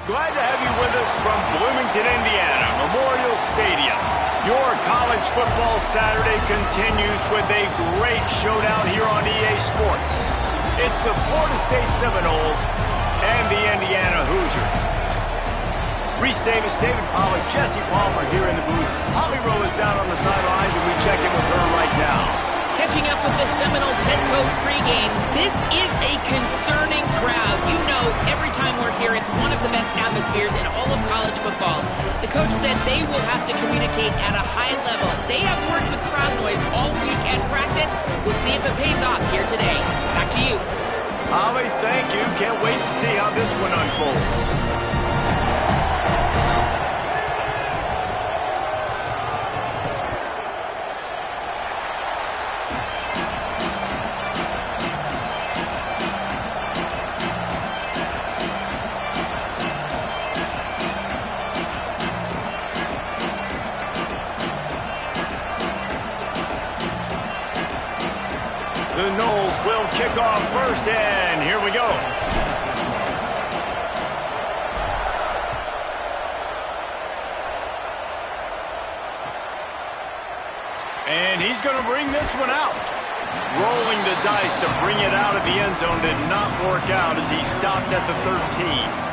Glad to have you with us from Bloomington, Indiana, Memorial Stadium. Your college football Saturday continues with a great showdown here on EA Sports. It's the Florida State Seminoles and the Indiana Hoosiers. Reese Davis, David Pollack, Jesse Palmer here in the booth. Holly Rowe is down on the sidelines, and we check in with her right now. Catching up with the Seminoles head coach pregame, this is a concerning crowd. You know, every time we're here, it's one of the best atmospheres in all of college football. The coach said they will have to communicate at a high level. They have worked with crowd noise all week at practice. We'll see if it pays off here today. Back to you. Holly, thank you. Can't wait to see how this one unfolds. The Noles will kick off first, and here we go. And he's going to bring this one out. Rolling the dice to bring it out of the end zone did not work out as he stopped at the 13.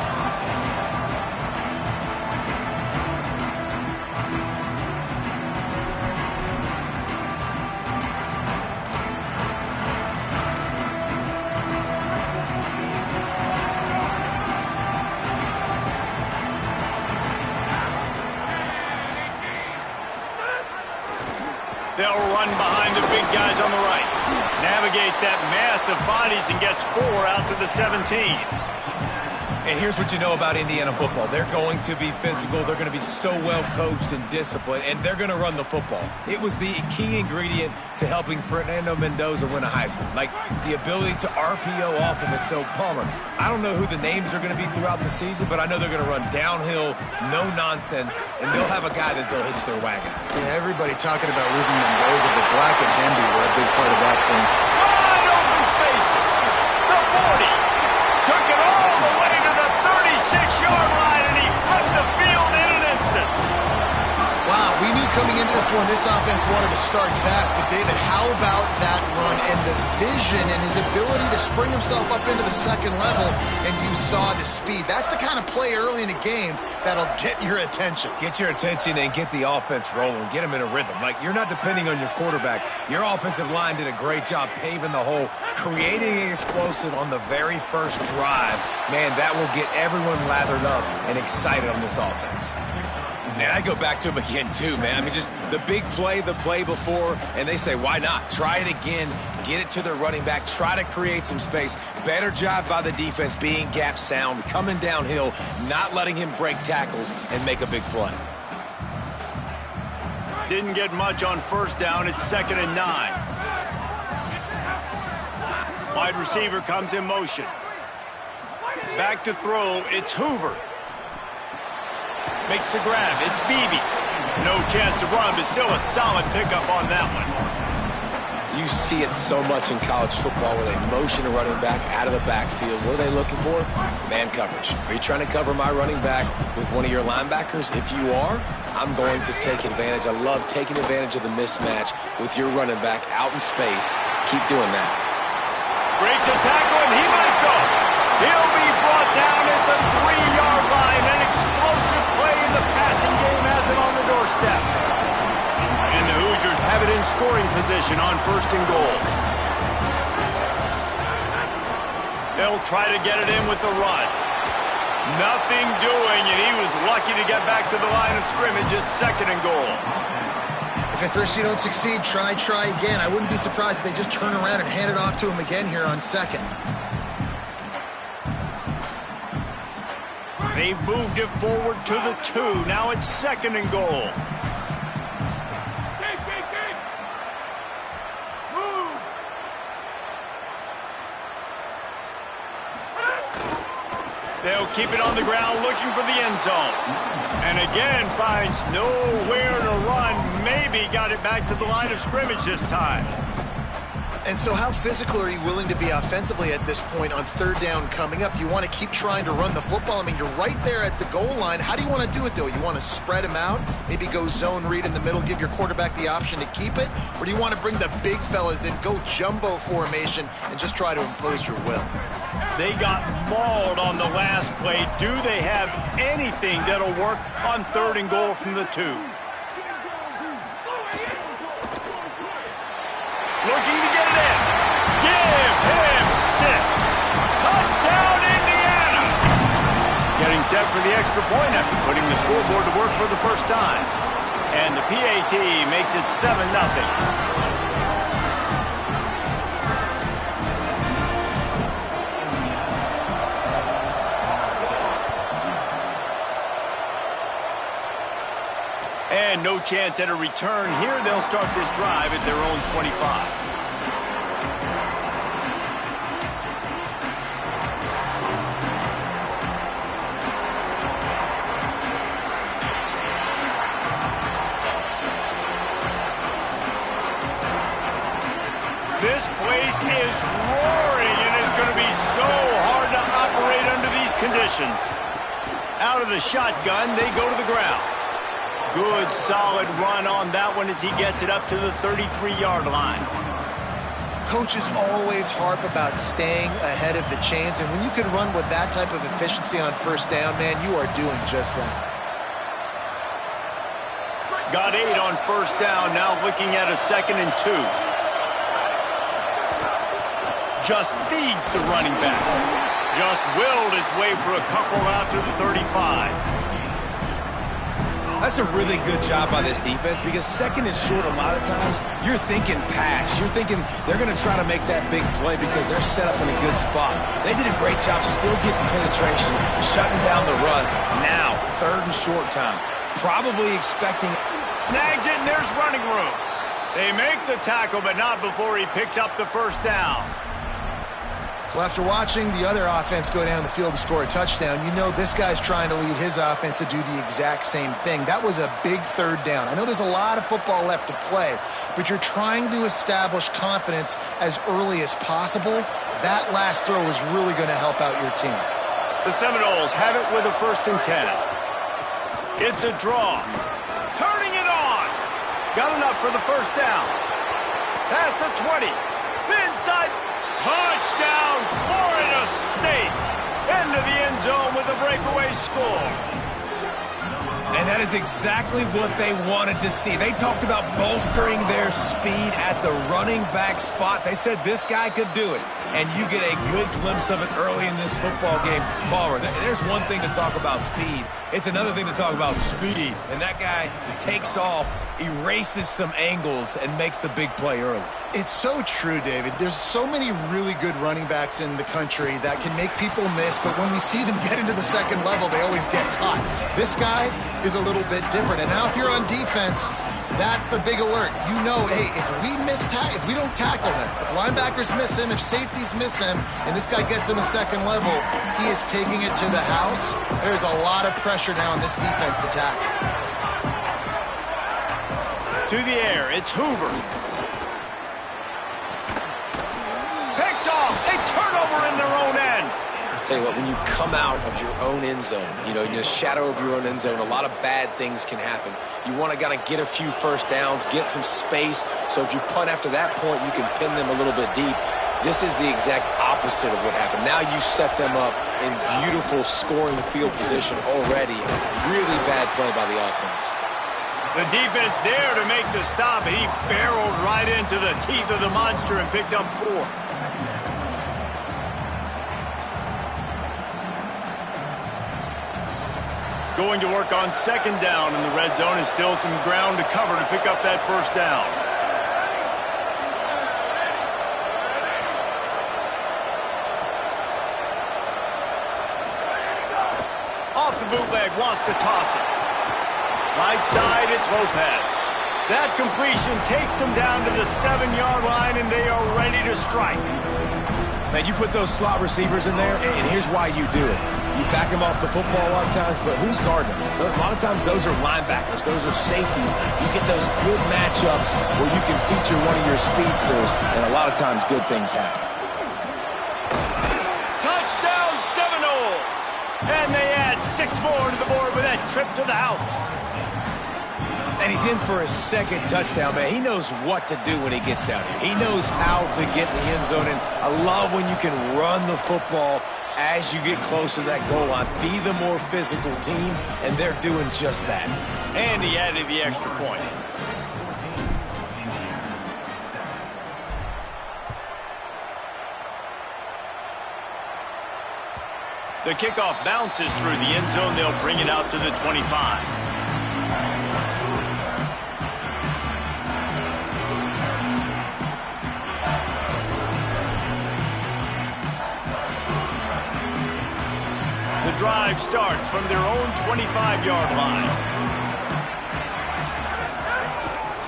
They'll run behind the big guys on the right. Navigates that mass of bodies and gets 4 out to the 17. And here's what you know about Indiana football. They're going to be physical. They're going to be so well coached and disciplined, and they're going to run the football. It was the key ingredient to helping Fernando Mendoza win a Heisman, like the ability to RPO off of it. So, Palmer, I don't know who the names are going to be throughout the season, but I know they're going to run downhill, no nonsense, and they'll have a guy that they'll hitch their wagon to. Yeah, everybody talking about losing Mendoza, but Black and Hemby were a big part of that thing. Wide open spaces. The 40. Took it all the way to the 36-yard line, and he flipped the field in an instant. Wow, we knew coming into this one, this offense wanted to start fast, but David, how about that run and the vision and his ability to spring himself up into the second level, and you saw the speed. That's the kind of play early in the game that'll get your attention. Get your attention and get the offense rolling. Get them in a rhythm. Like, you're not depending on your quarterback. Your offensive line did a great job paving the hole, creating an explosive on the very first drive. Man, that will get everyone lathered up and excited on this offense. Man, I go back to him again, too, man. I mean, just the big play, the play before, and they say, why not? Try it again, get it to their running back, try to create some space. Better job by the defense being gap sound, coming downhill, not letting him break tackles and make a big play. Didn't get much on first down. It's 2nd and 9. Wide receiver comes in motion. Back to throw. It's Hoover. Makes the grab. It's Beebe. No chance to run, but still a solid pickup on that one. You see it so much in college football where they motion a running back out of the backfield. What are they looking for? Man coverage. Are you trying to cover my running back with one of your linebackers? If you are, I'm going to take advantage. I love taking advantage of the mismatch with your running back out in space. Keep doing that. Breaks a tackle, and he might go. He'll be brought down at the 3-yard line. An explosive play in the passing game has it on the doorstep. And the Hoosiers have it in scoring position on 1st and goal. They'll try to get it in with the run. Nothing doing, and he was lucky to get back to the line of scrimmage at 2nd and goal. If at first you don't succeed, try again. I wouldn't be surprised if they just turn around and hand it off to him again here on 2nd. They've moved it forward to the 2. Now it's 2nd and goal. Move. They'll keep it on the ground looking for the end zone. And again finds nowhere to run. Maybe got it back to the line of scrimmage this time. And so how physical are you willing to be offensively at this point on third down coming up? Do you want to keep trying to run the football? I mean, you're right there at the goal line. How do you want to do it, though? You want to spread them out, maybe go zone read in the middle, give your quarterback the option to keep it? Or do you want to bring the big fellas in, go jumbo formation, and just try to impose your will? They got mauled on the last play. Do they have anything that'll work on third and goal from the 2? Looking to get it in. Give him 6. Touchdown, Indiana. Getting set for the extra point after putting the scoreboard to work for the first time. And the PAT makes it 7-0. And no chance at a return here. They'll start this drive at their own 25. This place is roaring, and it's going to be so hard to operate under these conditions. Out of the shotgun, they go to the ground. Good, solid run on that one as he gets it up to the 33-yard line. Coaches always harp about staying ahead of the chains, and when you can run with that type of efficiency on first down, man, you are doing just that. Got 8 on first down, now looking at a 2nd and 2. Just feeds the running back. Just willed his way for a couple out to the 35. That's a really good job by this defense because 2nd and short, a lot of times, you're thinking pass. You're thinking they're going to try to make that big play because they're set up in a good spot. They did a great job still getting penetration, shutting down the run. Now, 3rd and short time. Probably expecting... Snags it, and there's running room. They make the tackle, but not before he picks up the first down. Well, after watching the other offense go down the field to score a touchdown, you know this guy's trying to lead his offense to do the exact same thing. That was a big 3rd down. I know there's a lot of football left to play, but you're trying to establish confidence as early as possible. That last throw is really going to help out your team. The Seminoles have it with a 1st and 10. It's a draw. Turning it on. Got enough for the first down. Past the 20. The inside. Touchdown, Florida State. Into the end zone with a breakaway score. And that is exactly what they wanted to see. They talked about bolstering their speed at the running back spot. They said this guy could do it. And you get a good glimpse of it early in this football game. Palmer, there's one thing to talk about speed. It's another thing to talk about speed. And that guy takes off, erases some angles, and makes the big play early. It's so true, David. There's so many really good running backs in the country that can make people miss, but when we see them get into the 2nd level, they always get caught. This guy is a little bit different. And now if you're on defense, that's a big alert. You know, hey, if we don't tackle him, if linebackers miss him, if safeties miss him, and this guy gets in the 2nd level, he is taking it to the house. There's a lot of pressure now on this defense to tackle. To the air, it's Hoover. Picked off, a turnover in their own end. Tell you what, when you come out of your own end zone, in the shadow of your own end zone, a lot of bad things can happen. You want to get a few first downs, get some space, so if you punt after that point, you can pin them a little bit deep. This is the exact opposite of what happened. Now you set them up in beautiful scoring field position already. Really bad play by the offense. The defense there to make the stop, and he barreled right into the teeth of the monster and picked up 4. Going to work on 2nd down in the red zone, and still some ground to cover to pick up that first down. Off the bootleg, wants to toss it. Right side, it's Lopez. That completion takes them down to the 7-yard line, and they are ready to strike. Man, you put those slot receivers in there, and here's why you do it. You back them off the football a lot of times, but who's guarding them? A lot of times those are linebackers. Those are safeties. You get those good matchups where you can feature one of your speedsters, and a lot of times good things happen. Touchdown Seminoles! And they add 6 more to the board with that trip to the house. And he's in for his second touchdown, man. He knows what to do when he gets down here. He knows how to get in the end zone, and I love when you can run the football as you get closer to that goal line. Be the more physical team, and they're doing just that. And he added the extra point. The kickoff bounces through the end zone. They'll bring it out to the 25. The drive starts from their own 25-yard line.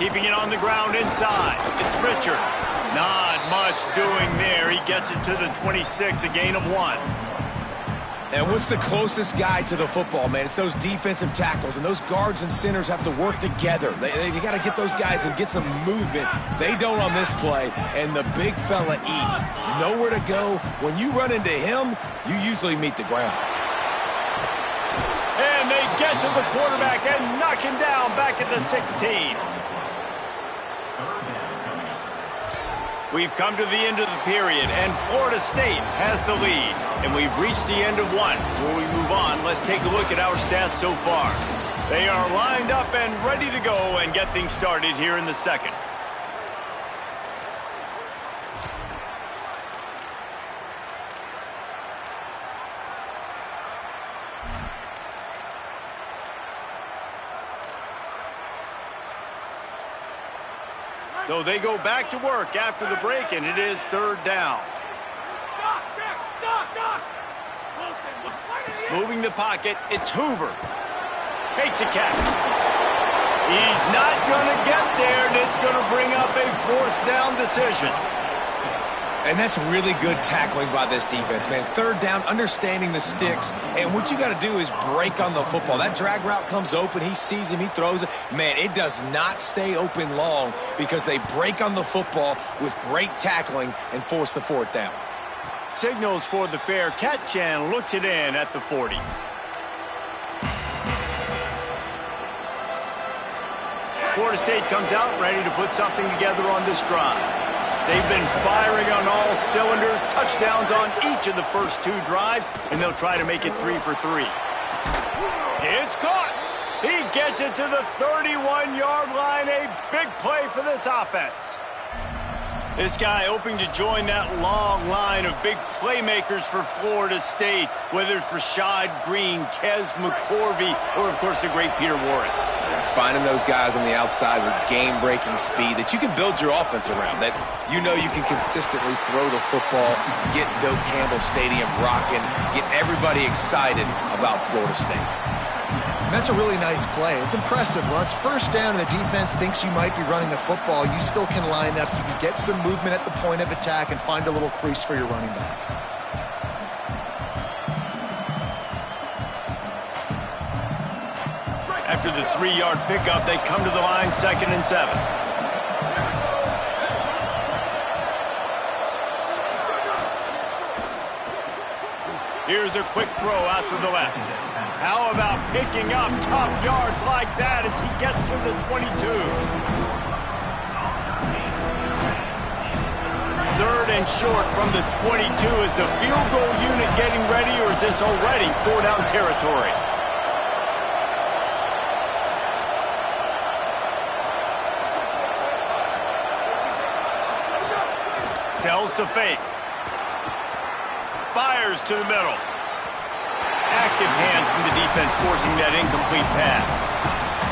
Keeping it on the ground inside. It's Richard. Not much doing there. He gets it to the 26, a gain of 1. And what's the closest guy to the football, man? It's those defensive tackles, and those guards and centers have to work together. They got to get those guys and get some movement. They don't on this play, and the big fella eats. Nowhere to go. When you run into him, you usually meet the ground. And they get to the quarterback and knock him down back at the 16. We've come to the end of the period, and Florida State has the lead. And we've reached the end of one. Before we move on, let's take a look at our stats so far. They are lined up and ready to go and get things started here in the second. So they go back to work after the break, and it is 3rd down. Moving the pocket, it's Hoover. Makes a catch. He's not going to get there, and it's going to bring up a 4th down decision. And that's really good tackling by this defense, man. 3rd down, understanding the sticks. And what you got to do is break on the football. That drag route comes open. He sees him. He throws it. Man, it does not stay open long because they break on the football with great tackling and force the 4th down. Signals for the fair catch and looks it in at the 40. Florida State comes out ready to put something together on this drive. They've been firing on all cylinders, touchdowns on each of the first 2 drives, and they'll try to make it 3 for 3. It's caught. He gets it to the 31-yard line. A big play for this offense. This guy hoping to join that long line of big playmakers for Florida State, whether it's Rashad Green, Kez McCorvey, or, of course, the great Peter Warren. Finding those guys on the outside with game-breaking speed that you can build your offense around, that you know you can consistently throw the football, get Doak Campbell Stadium rocking, get everybody excited about Florida State. And that's a really nice play. It's impressive. When it's 1st down and the defense thinks you might be running the football, you still can line up. You can get some movement at the point of attack and find a little crease for your running back. After the 3-yard pickup, they come to the line, 2nd and 7. Here's a quick throw out to the left. How about picking up tough yards like that as he gets to the 22? 3rd and short from the 22. Is the field goal unit getting ready, or is this already 4-down territory? Sells to fake. Fires to the middle. Active hands from the defense forcing that incomplete pass.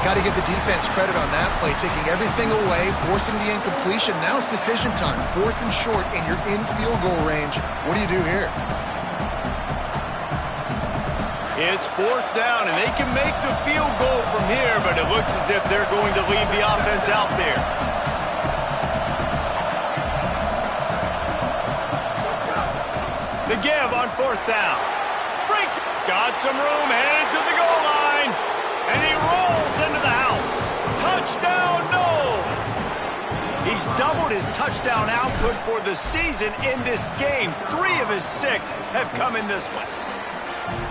Got to give the defense credit on that play, taking everything away, forcing the incompletion. Now it's decision time. 4th and short, and you're in field goal range. What do you do here? It's 4th down, and they can make the field goal from here, but it looks as if they're going to leave the offense out there. The give on 4th down. Breaks. Got some room, headed to the goal line. And he rolls into the house. Touchdown, Knowles! He's doubled his touchdown output for the season in this game. 3 of his 6 have come in this one.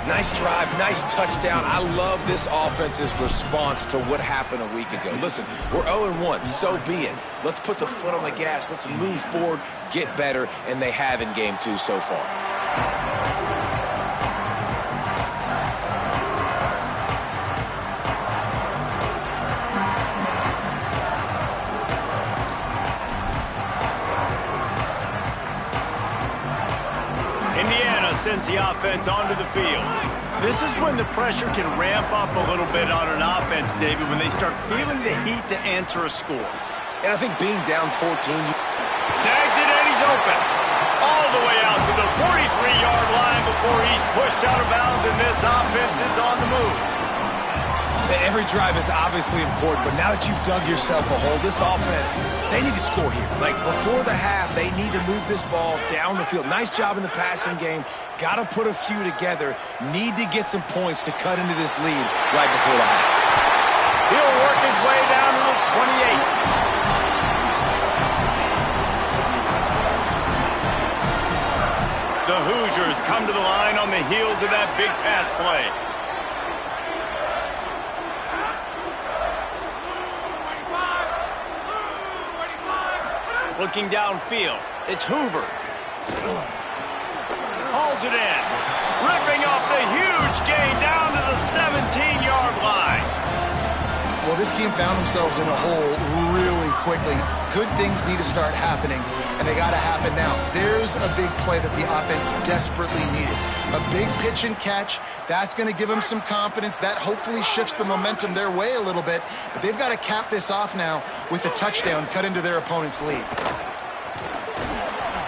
Nice drive, nice touchdown. I love this offense's response to what happened a week ago. Listen, we're 0-1, so be it. Let's put the foot on the gas. Let's move forward, get better, and they have in game 2 so far. Sends the offense onto the field. This is when the pressure can ramp up a little bit on an offense, David, when they start feeling the heat to answer a score. And I think being down 14... Snags it and he's open. All the way out to the 43-yard line before he's pushed out of bounds, and this offense is on the move. Every drive is obviously important, but now that you've dug yourself a hole, this offense, they need to score here. Like, before the half, they need to move this ball down the field. Nice job in the passing game. Got to put a few together. Need to get some points to cut into this lead right before the half. He'll work his way down to the 28. The Hoosiers come to the line on the heels of that big pass play. Looking downfield, it's Hoover. Hauls it in. Ripping off the huge gain down to the 17-yard line. Well, this team found themselves in a hole really quickly. Good things need to start happening, and they got to happen now. There's a big play that the offense desperately needed. A big pitch and catch. That's going to give them some confidence. That hopefully shifts the momentum their way a little bit. But they've got to cap this off now with a touchdown cut into their opponent's lead.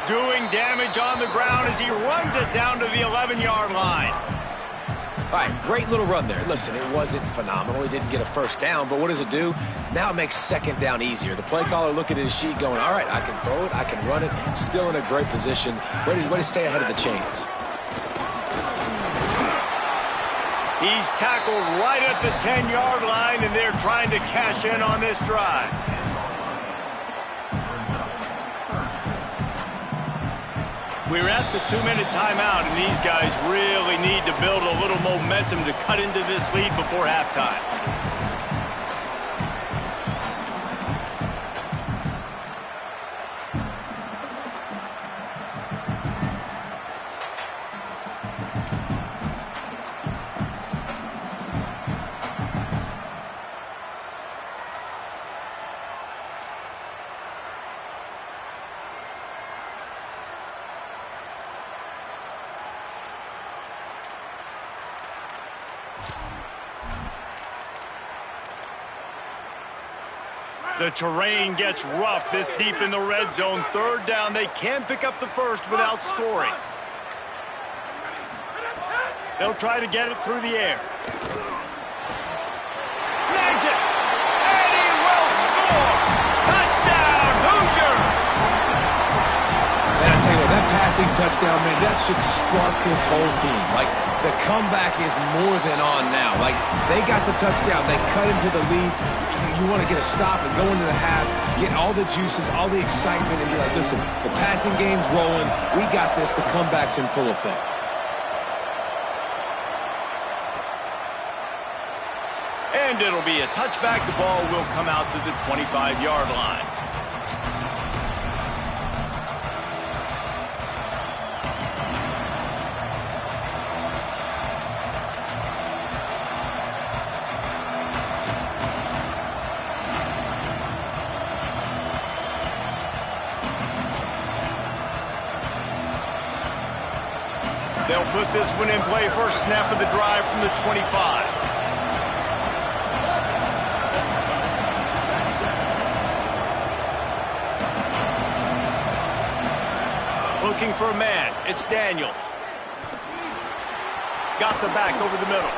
Doing damage on the ground as he runs it down to the 11-yard line. All right, great little run there. Listen, it wasn't phenomenal. He didn't get a first down, but what does it do? Now it makes second down easier. The play caller looking at his sheet going, all right, I can throw it, I can run it, still in a great position, ready to stay ahead of the chains. He's tackled right at the 10-yard line, and they're trying to cash in on this drive. We're at the 2-minute timeout, and these guys really need to build a little momentum to cut into this lead before halftime. The terrain gets rough this deep in the red zone. Third down, they can pick up the first without scoring. They'll try to get it through the air. Snags it! And he will score! Touchdown, Hoosiers! And I tell you what, that passing touchdown, man, that should spark this whole team. Like, the comeback is more than on now. Like, they got the touchdown. They cut into the lead. You want to get a stop and go into the half, get all the juices, all the excitement, and be like, listen, the passing game's rolling. We got this. The comeback's in full effect. And it'll be a touchback. The ball will come out to the 25-yard line. They'll put this one in play. First snap of the drive from the 25. Looking for a man. It's Daniels. Got the back over the middle.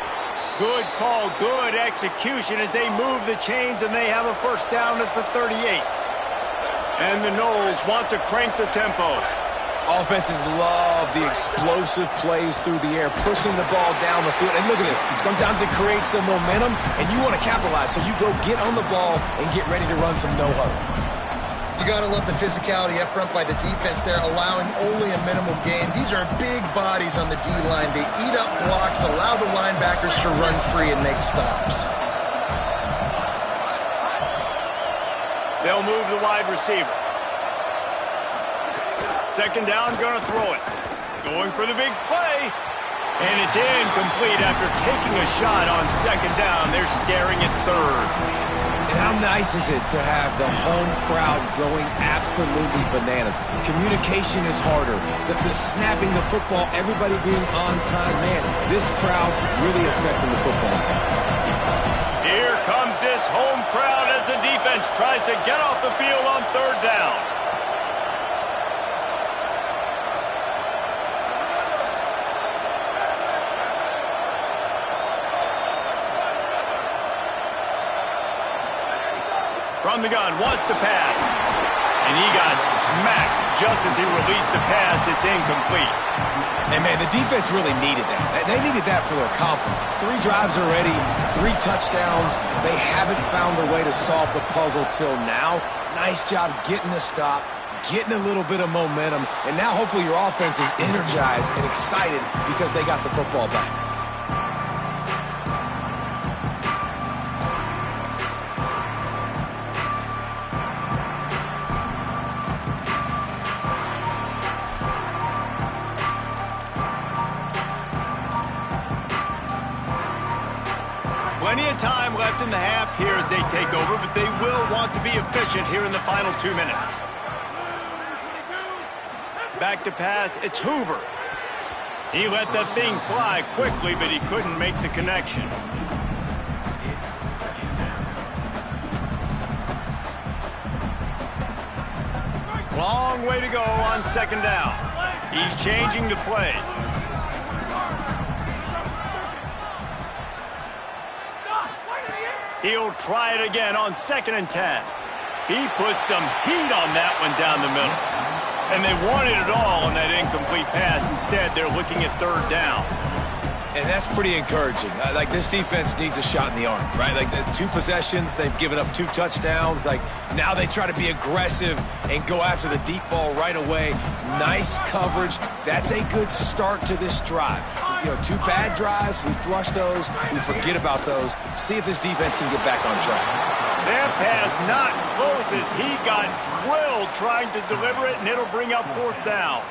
Good call, good execution as they move the chains, and they have a first down at the 38. And the Noles want to crank the tempo. Offenses love the explosive plays through the air, pushing the ball down the field. And look at this. Sometimes it creates some momentum, and you want to capitalize. So you go get on the ball and get ready to run some no-huddle. You got to love the physicality up front by the defense there, allowing only a minimal gain. These are big bodies on the D-line. They eat up blocks, allow the linebackers to run free and make stops. They'll move the wide receiver. Second down, going to throw it. Going for the big play. And it's incomplete after taking a shot on second down. They're staring at third. And how nice is it to have the home crowd going absolutely bananas? Communication is harder. The snapping the football, everybody being on time. Man, this crowd really affecting the football game. Here comes this home crowd as the defense tries to get off the field on third down. From the gun, wants to pass. And he got smacked just as he released the pass. It's incomplete. And, man, the defense really needed that. They needed that for their confidence. 3 drives already, 3 touchdowns. They haven't found a way to solve the puzzle till now. Nice job getting the stop, getting a little bit of momentum. And now hopefully your offense is energized and excited because they got the football back. Plenty of time left in the half here as they take over, but they will want to be efficient here in the final 2 minutes. Back to pass, it's Hoover. He let that thing fly quickly, but he couldn't make the connection. Long way to go on second down. He's changing the play. He'll try it again on 2nd and 10. He put some heat on that one down the middle. And they wanted it all on that incomplete pass. Instead, they're looking at third down. And that's pretty encouraging. Like, this defense needs a shot in the arm, right? Like, the 2 possessions, they've given up 2 touchdowns. Like, now they try to be aggressive and go after the deep ball right away. Nice coverage. That's a good start to this drive. You know, 2 bad drives, we flush those, we forget about those. See if this defense can get back on track. That pass not close as he got drilled trying to deliver it, and it'll bring up 4th down.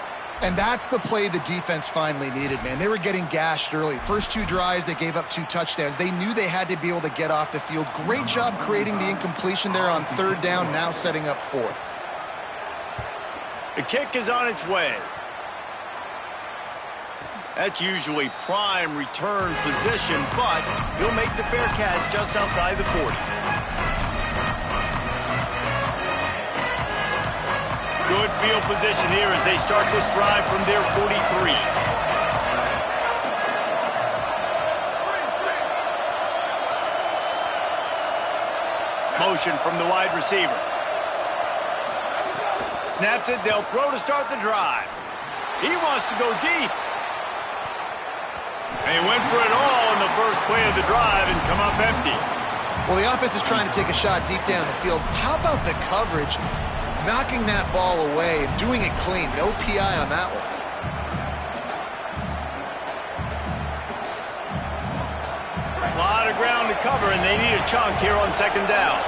And that's the play the defense finally needed, man. They were getting gashed early. First 2 drives, they gave up 2 touchdowns. They knew they had to be able to get off the field. Great job creating the incompletion there on 3rd down, now setting up 4th. The kick is on its way. That's usually prime return position, but he'll make the fair catch just outside the 40. Good field position here as they start this drive from their 43. Motion from the wide receiver. Snaps it, they'll throw to start the drive. He wants to go deep. They went for it all in the first play of the drive and come up empty. Well, the offense is trying to take a shot deep down the field. How about the coverage? Knocking that ball away and doing it clean. No PI on that one. A lot of ground to cover, and they need a chunk here on 2nd down.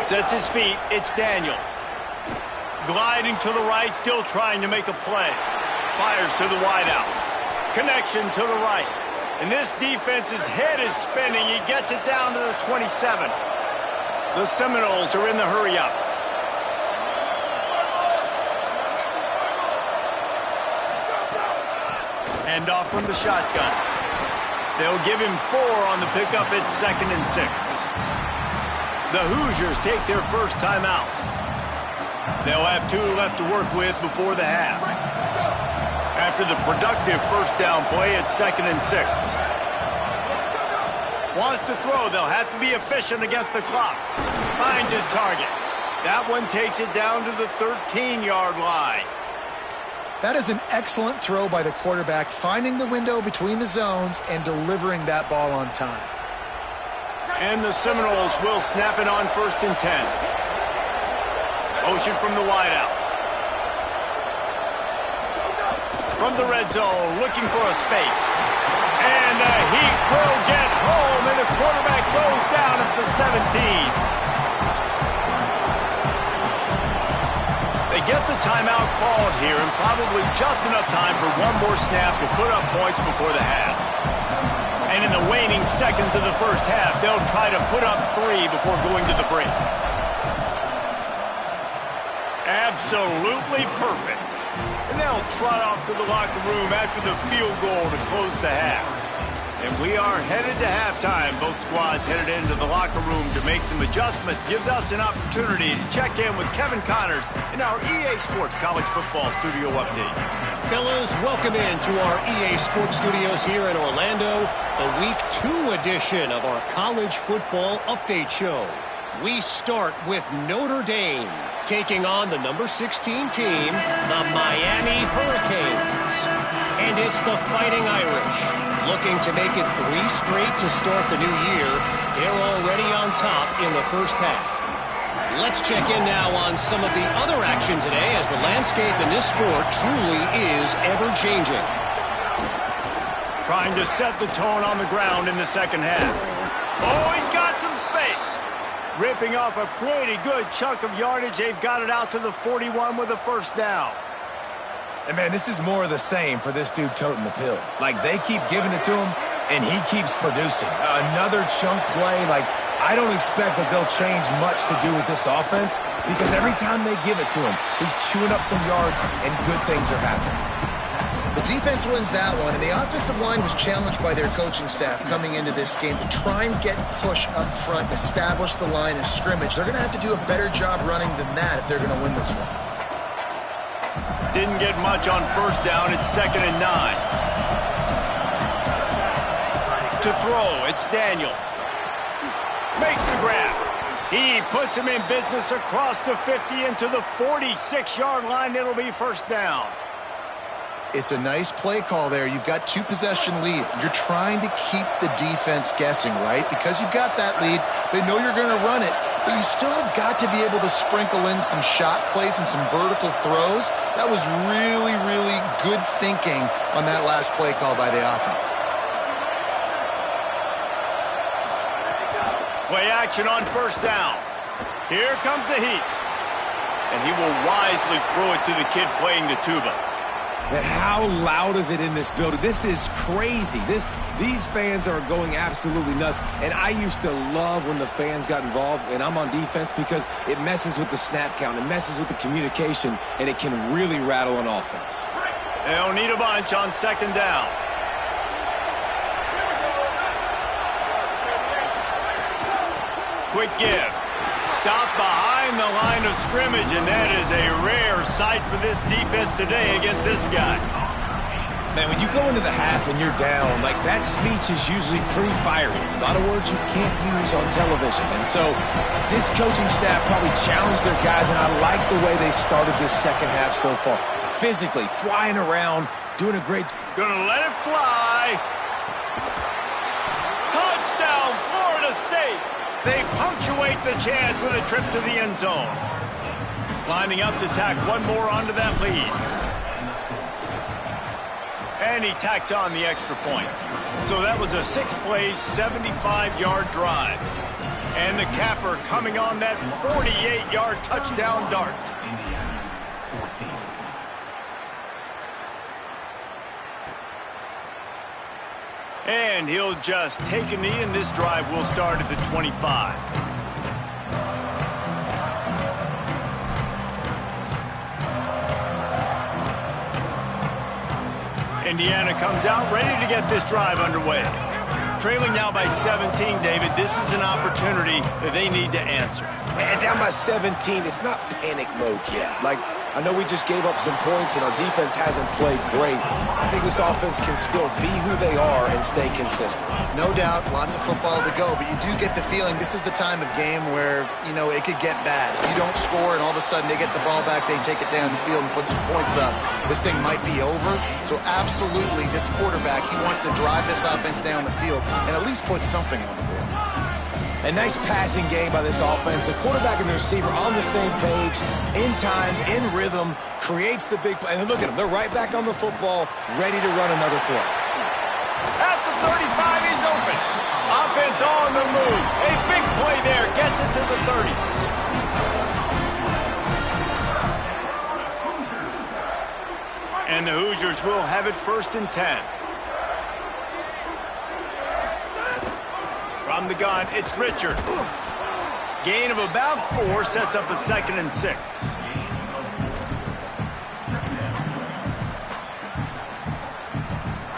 Sets his feet. It's Daniels. Gliding to the right, still trying to make a play. Fires to the wideout. Connection to the right. And this defense's head is spinning. He gets it down to the 27. The Seminoles are in the hurry-up. Hand off from the shotgun. They'll give him 4 on the pickup at 2nd and 6. The Hoosiers take their first timeout. They'll have 2 left to work with before the half. After the productive first down play at 2nd and 6. Wants to throw. They'll have to be efficient against the clock. Finds his target. That one takes it down to the 13-yard line. That is an excellent throw by the quarterback, finding the window between the zones and delivering that ball on time. And the Seminoles will snap it on 1st and 10. Motion from the wideout. From the red zone, looking for a space. And the Heat will get home, and the quarterback goes down at the 17. They get the timeout called here, and probably just enough time for one more snap to put up points before the half. And in the waning seconds of the first half, they'll try to put up 3 before going to the break. Absolutely perfect. And they'll trot off to the locker room after the field goal to close the half. And we are headed to halftime. Both squads headed into the locker room to make some adjustments. Gives us an opportunity to check in with Kevin Connors in our EA Sports College Football Studio Update. Fellas, welcome into our EA Sports Studios here in Orlando, the Week 2 edition of our College Football Update Show. We start with Notre Dame, taking on the number 16 team, the Miami Hurricanes. And it's the Fighting Irish, looking to make it 3 straight to start the new year. They're already on top in the first half. Let's check in now on some of the other action today, as the landscape in this sport truly is ever-changing. Trying to set the tone on the ground in the second half. Oh, he's got some space. Ripping off a pretty good chunk of yardage. They've got it out to the 41 with a first down. And, man, this is more of the same for this dude toting the pill. Like, they keep giving it to him, and he keeps producing. Another chunk play. Like, I don't expect that they'll change much to do with this offense, because every time they give it to him, he's chewing up some yards, and good things are happening. The defense wins that one, and the offensive line was challenged by their coaching staff coming into this game to try and get push up front, establish the line of scrimmage. They're going to have to do a better job running than that if they're going to win this one. Didn't get much on first down. It's 2nd and 9. To throw, it's Daniels. Makes the grab. He puts him in business across the 50 into the 46-yard line. It'll be first down. It's a nice play call there. You've got 2-possession lead. You're trying to keep the defense guessing, right? Because you've got that lead, they know you're going to run it, but you still have got to be able to sprinkle in some shot plays and some vertical throws. That was really, really good thinking on that last play call by the offense. Play action on first down. Here comes the Heat. And he will wisely throw it to the kid playing the tuba. But how loud is it in this building? This is crazy. These fans are going absolutely nuts. And I used to love when the fans got involved, and I'm on defense, because it messes with the snap count, it messes with the communication, and it can really rattle an offense. They'll need a bunch on 2nd down. Quick give. Stop behind the line of scrimmage, and that is a rare sight for this defense today against this guy. Man, when you go into the half and you're down, like, that speech is usually pretty fiery. A lot of words you can't use on television. And so this coaching staff probably challenged their guys, and I like the way they started this second half so far. Physically, flying around, doing a great job. Gonna let it fly. Touchdown, Florida State. They punctuate the chance with a trip to the end zone. Lining up to tack one more onto that lead. And he tacks on the extra point. So that was a 6-play, 75-yard drive. And the capper coming on that 48-yard touchdown dart. And he'll just take a knee, and this drive will start at the 25. Indiana comes out ready to get this drive underway. Trailing now by 17, David. This is an opportunity that they need to answer. Man, down by 17, it's not panic mode yet. Like, I know we just gave up some points and our defense hasn't played great. I think this offense can still be who they are and stay consistent. No doubt, lots of football to go, but you do get the feeling this is the time of game where, you know, it could get bad. If you don't score and all of a sudden they get the ball back, they take it down the field and put some points up, this thing might be over. So absolutely, this quarterback, he wants to drive this offense down the field and at least put something on the board. A nice passing game by this offense. The quarterback and the receiver on the same page, in time, in rhythm, creates the big play. And look at them. They're right back on the football, ready to run another play. At the 35, he's open. Offense on the move. A big play there. Gets it to the 30. And the Hoosiers will have it 1st and 10. From the gun, it's Richard. Gain of about 4 sets up a 2nd and 6.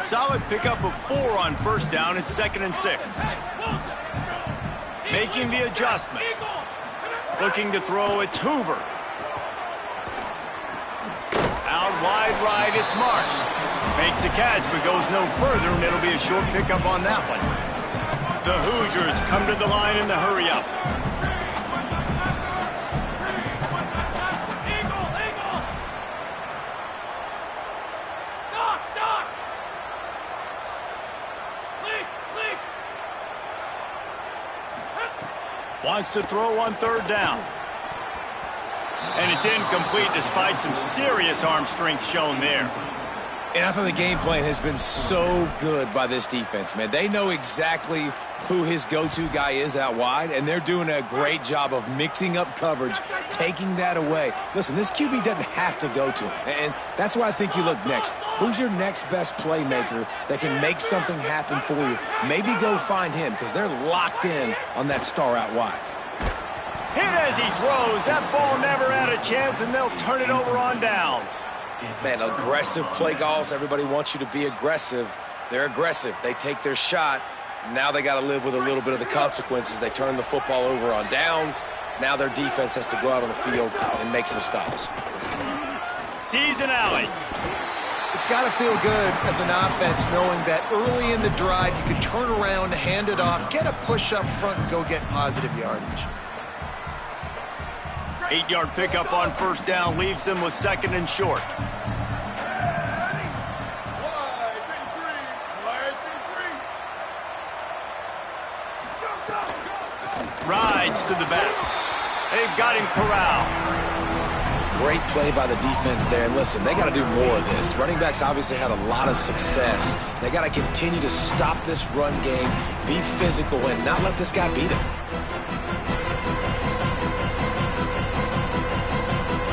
Solid pickup of 4 on 1st down. It's 2nd and 6. Making the adjustment. Looking to throw, it's Hoover. Out wide right, it's Marsh. Makes a catch but goes no further, and it'll be a short pickup on that one. The Hoosiers come to the line in the hurry-up. Wants to throw on 3rd down. And it's incomplete despite some serious arm strength shown there. And I thought the game plan has been so good by this defense, man. They know exactly who his go-to guy is out wide, and they're doing a great job of mixing up coverage, taking that away. Listen, this QB doesn't have to go to him, and that's why I think you look next. Who's your next best playmaker that can make something happen for you? Maybe go find him, because they're locked in on that star out wide. Hit as he throws. That ball never had a chance, and they'll turn it over on downs. Man, aggressive play calls. Everybody wants you to be aggressive. They're aggressive. They take their shot. Now they got to live with a little bit of the consequences. They turn the football over on downs. Now their defense has to go out on the field and make some stops. Sees an alley. It's got to feel good as an offense knowing that early in the drive you can turn around, hand it off, get a push up front, and go get positive yardage. 8-yard pickup on 1st down leaves them with 2nd and short. Rides to the back. They've got him corralled. Great play by the defense there. And listen, they got to do more of this. Running backs obviously had a lot of success. They got to continue to stop this run game, be physical, and not let this guy beat him.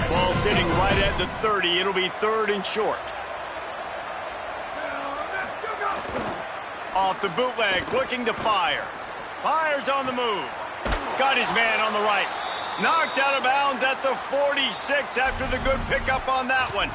Ball sitting right at the 30. It'll be 3rd and short. Off the bootleg, looking to fire. Fires on the move. Got his man on the right. Knocked out of bounds at the 46 after the good pickup on that one.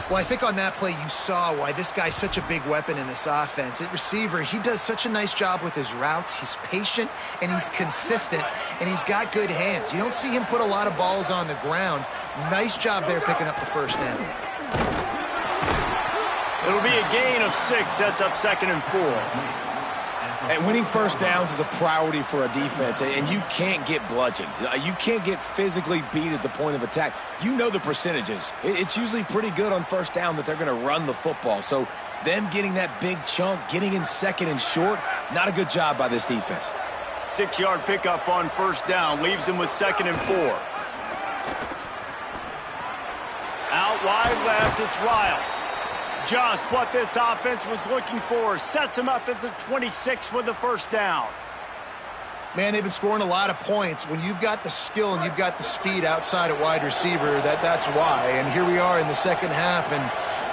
Well, I think on that play you saw why this guy's such a big weapon in this offense. At receiver, he does such a nice job with his routes. He's patient, and he's consistent, and he's got good hands. You don't see him put a lot of balls on the ground. Nice job there picking up the 1st down. It'll be a gain of 6. Sets up 2nd and 4. And winning 1st downs is a priority for a defense, and you can't get bludgeoned. You can't get physically beat at the point of attack. You know the percentages. It's usually pretty good on 1st down that they're going to run the football. So them getting that big chunk, getting in 2nd and short, not a good job by this defense. 6-yard pickup on 1st down leaves them with 2nd and 4. Out wide left, it's Riles. Just what this offense was looking for. Sets him up at the 26 with the 1st down. Man, they've been scoring a lot of points. When you've got the skill and you've got the speed outside at wide receiver, that's why. And here we are in the 2nd half, and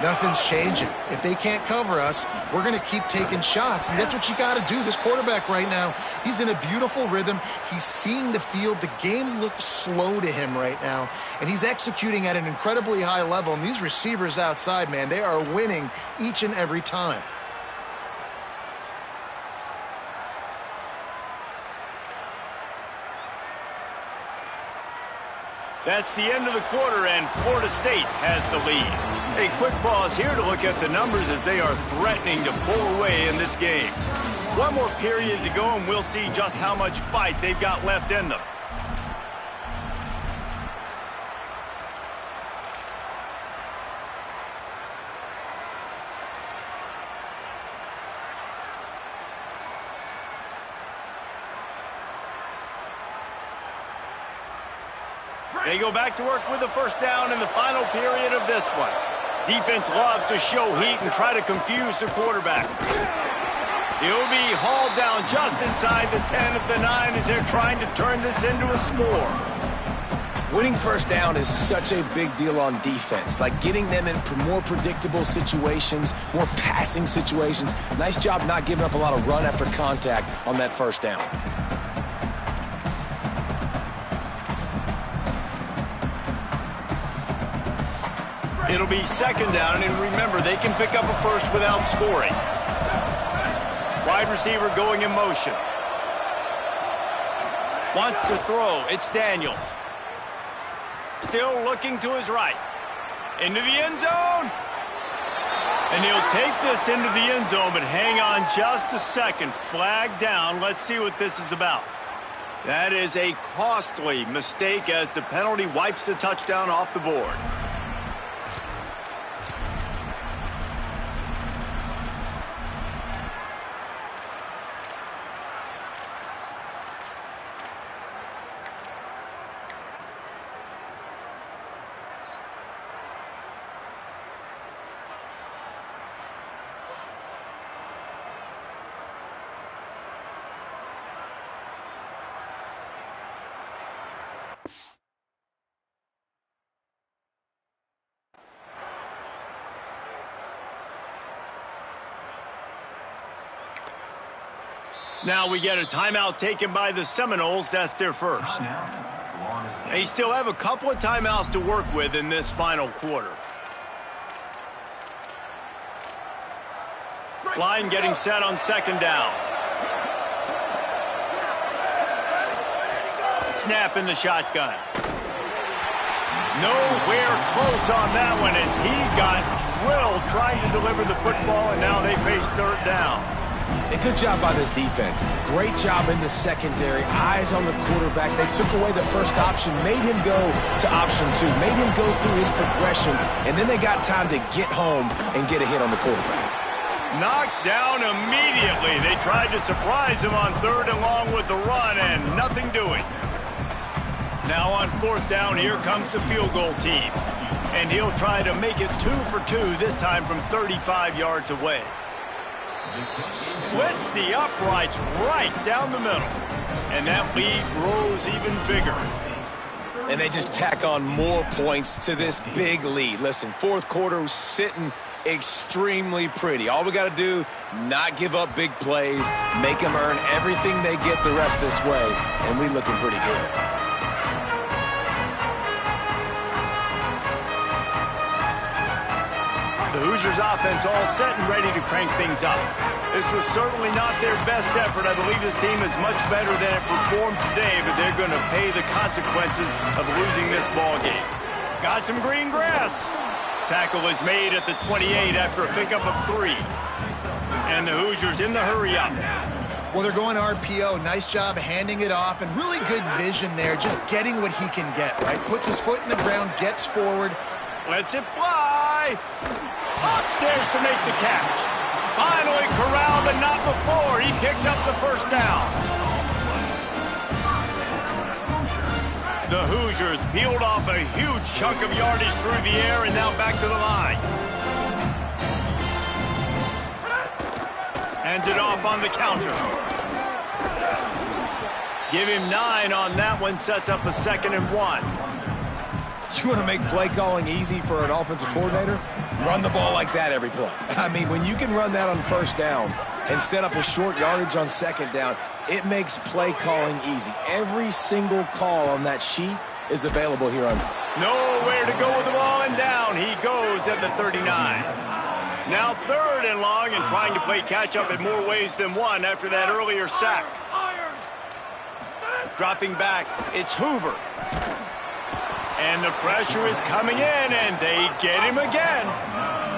nothing's changing. If they can't cover us, we're going to keep taking shots. And that's what you got to do. This quarterback right now, he's in a beautiful rhythm. He's seeing the field. The game looks slow to him right now. And he's executing at an incredibly high level. And these receivers outside, man, they are winning each and every time. That's the end of the quarter, and Florida State has the lead. A quick pause here to look at the numbers as they are threatening to pull away in this game. One more period to go, and we'll see just how much fight they've got left in them. They go back to work with the first down in the final period of this one. Defense loves to show heat and try to confuse the quarterback. He'll be hauled down just inside the 10 at the 9 as they're trying to turn this into a score. Winning first down is such a big deal on defense, like getting them in more predictable situations, more passing situations. Nice job not giving up a lot of run after contact on that first down. It'll be second down, and remember, they can pick up a first without scoring. Wide receiver going in motion. Wants to throw. It's Daniels. Still looking to his right. Into the end zone. And he'll take this into the end zone, but hang on just a second. Flag down. Let's see what this is about. That is a costly mistake as the penalty wipes the touchdown off the board. Now we get a timeout taken by the Seminoles. That's their first. They still have a couple of timeouts to work with in this final quarter. Line getting set on second down. Snap in the shotgun. Nowhere close on that one as he got drilled trying to deliver the football, and now they face third down. A good job by this defense. Great job in the secondary. Eyes on the quarterback. They took away the first option, made him go to option 2, made him go through his progression, and then they got time to get home and get a hit on the quarterback. Knocked down immediately. They tried to surprise him on third and long with the run, and nothing doing. Now on fourth down, here comes the field goal team. And he'll try to make it 2 for 2, this time from 35 yards away. Splits the uprights right down the middle. And that lead grows even bigger. And they just tack on more points to this big lead. Listen, fourth quarter was sitting extremely pretty. All we got to do, not give up big plays, make them earn everything they get the rest this way, and we looking pretty good. The Hoosiers offense all set and ready to crank things up. This was certainly not their best effort. I believe this team is much better than it performed today, but they're going to pay the consequences of losing this ball game. Got some green grass. Tackle is made at the 28 after a pickup of 3. And the Hoosiers in the hurry up. Well, they're going RPO. Nice job handing it off, and really good vision there, just getting what he can get, right? Puts his foot in the ground, gets forward. Lets it fly. Upstairs to make the catch. Finally corralled, but not before. He picks up the first down. The Hoosiers peeled off a huge chunk of yardage through the air and now back to the line. Hands it off on the counter. Give him 9 on that one. Sets up a 2nd and 1. You want to make play calling easy for an offensive coordinator? Run the ball like that every play. I mean, when you can run that on first down and set up a short yardage on second down, it makes play calling easy. Every single call on that sheet is available here on. Nowhere to go with the ball, and down he goes at the 39. Now 3rd and long, and trying to play catch-up in more ways than one after that earlier sack. Dropping back, it's Hoover. And the pressure is coming in, and they get him again.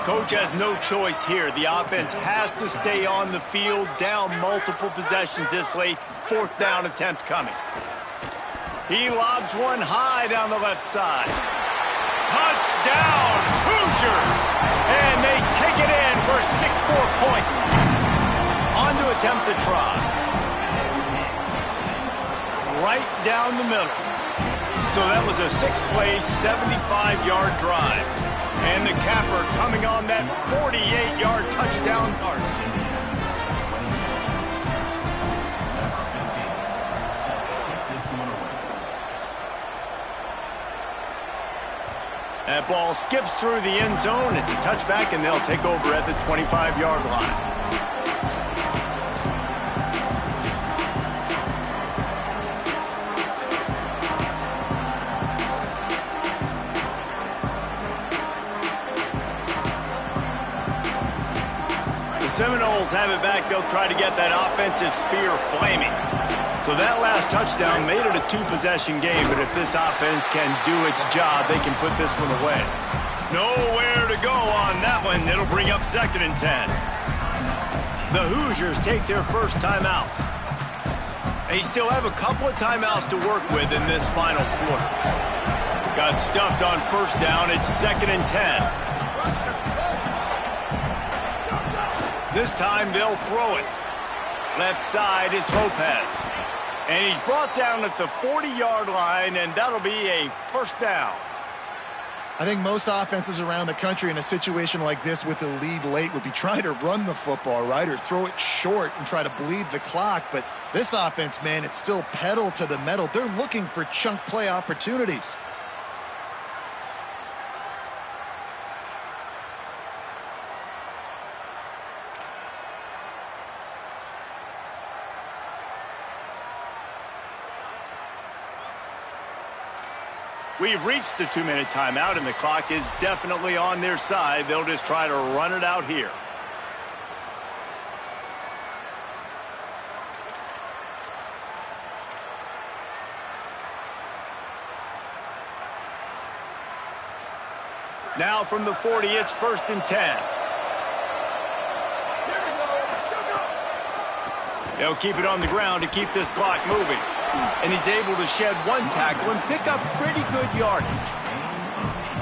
Coach has no choice here. The offense has to stay on the field, down multiple possessions this late. 4th down attempt coming. He lobs one high down the left side. Touchdown, Hoosiers! And they take it in for 6 more points. On to attempt to try. Right down the middle. So that was a 6-play, 75-yard drive. And the capper coming on that 48-yard touchdown dart. That ball skips through the end zone. It's a touchback, and they'll take over at the 25-yard line. Seminoles have it back. They'll try to get that offensive spear flaming. So that last touchdown made it a 2-possession game, but if this offense can do its job, they can put this one away. Nowhere to go on that one. It'll bring up 2nd and 10. The Hoosiers take their first timeout. They still have a couple of timeouts to work with in this final quarter. Got stuffed on 1st down. It's 2nd and 10. This time they'll throw it. Left side is Lopez. And he's brought down at the 40-yard line, and that'll be a 1st down. I think most offenses around the country in a situation like this with the lead late would be trying to run the football, right, or throw it short and try to bleed the clock. But this offense, man, it's still pedal to the metal. They're looking for chunk play opportunities. We've reached the 2-minute timeout, and the clock is definitely on their side. They'll just try to run it out here. Now from the 40, it's 1st and 10. They'll keep it on the ground to keep this clock moving. And he's able to shed 1 tackle and pick up pretty good yardage.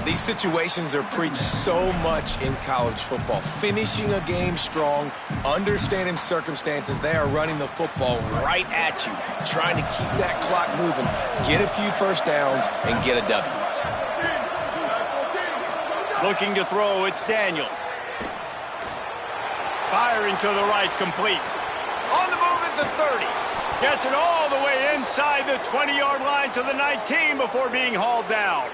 These situations are preached so much in college football. Finishing a game strong, understanding circumstances. They are running the football right at you, trying to keep that clock moving, get a few 1st downs, and get a W. Looking to throw, it's Daniels. Firing to the right, complete. On the move at the 30. Gets it all the way inside the 20-yard line to the 19 before being hauled down.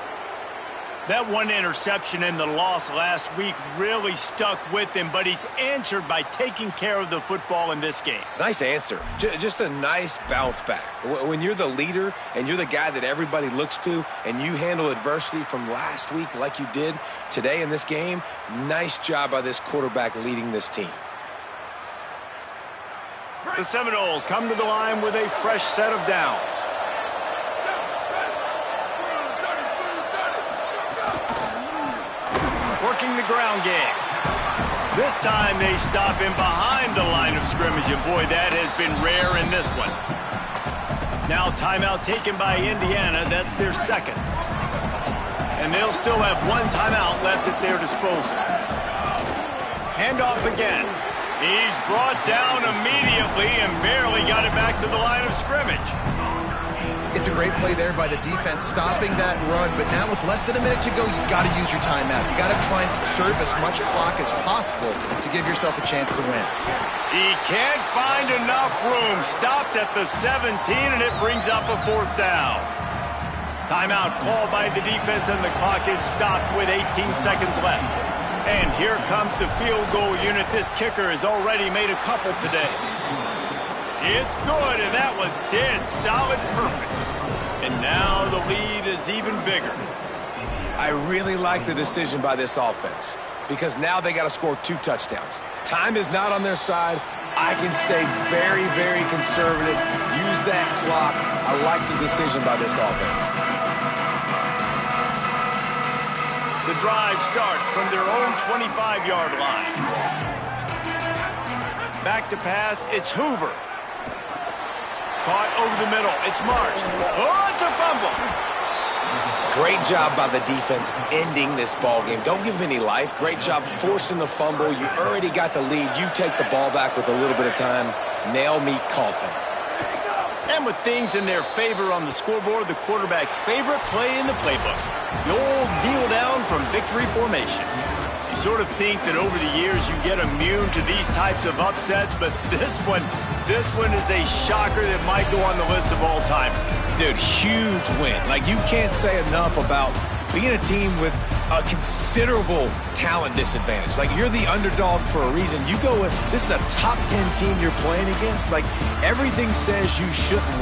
That one interception in the loss last week really stuck with him, but he's answered by taking care of the football in this game. Nice answer. Just a nice bounce back. When you're the leader and you're the guy that everybody looks to and you handle adversity from last week like you did today in this game, nice job by this quarterback leading this team. The Seminoles come to the line with a fresh set of downs. Working the ground game. This time they stop him behind the line of scrimmage, and boy, that has been rare in this one. Now timeout taken by Indiana. That's their 2nd. And they'll still have 1 timeout left at their disposal. Handoff again. He's brought down immediately and barely got it back to the line of scrimmage. It's a great play there by the defense, stopping that run. But now with less than a minute to go, you've got to use your timeout. You've got to try and conserve as much clock as possible to give yourself a chance to win. He can't find enough room. Stopped at the 17, and it brings up a 4th down. Timeout called by the defense, and the clock is stopped with 18 seconds left. And here comes the field goal unit. This kicker has already made a couple today. It's good, and that was dead solid perfect. And now the lead is even bigger. I really like the decision by this offense because now they got to score 2 touchdowns. Time is not on their side. I can stay very, very conservative, use that clock. I like the decision by this offense. The drive starts from their own 25-yard line. Back to pass, it's Hoover. Caught over the middle, it's Marsh. Oh, it's a fumble. Great job by the defense ending this ball game. Don't give them any life. Great job forcing the fumble. You already got the lead. You take the ball back with a little bit of time. Nail meet coffin. And with things in their favor on the scoreboard, the quarterback's favorite play in the playbook. The old kneel down from victory formation. You sort of think that over the years you get immune to these types of upsets, but this one is a shocker that might go on the list of all time. Dude, huge win. Like, you can't say enough about being a team with a considerable talent disadvantage. Like, you're the underdog for a reason. You go with, this is a top 10 team you're playing against. Like, everything says you shouldn't win.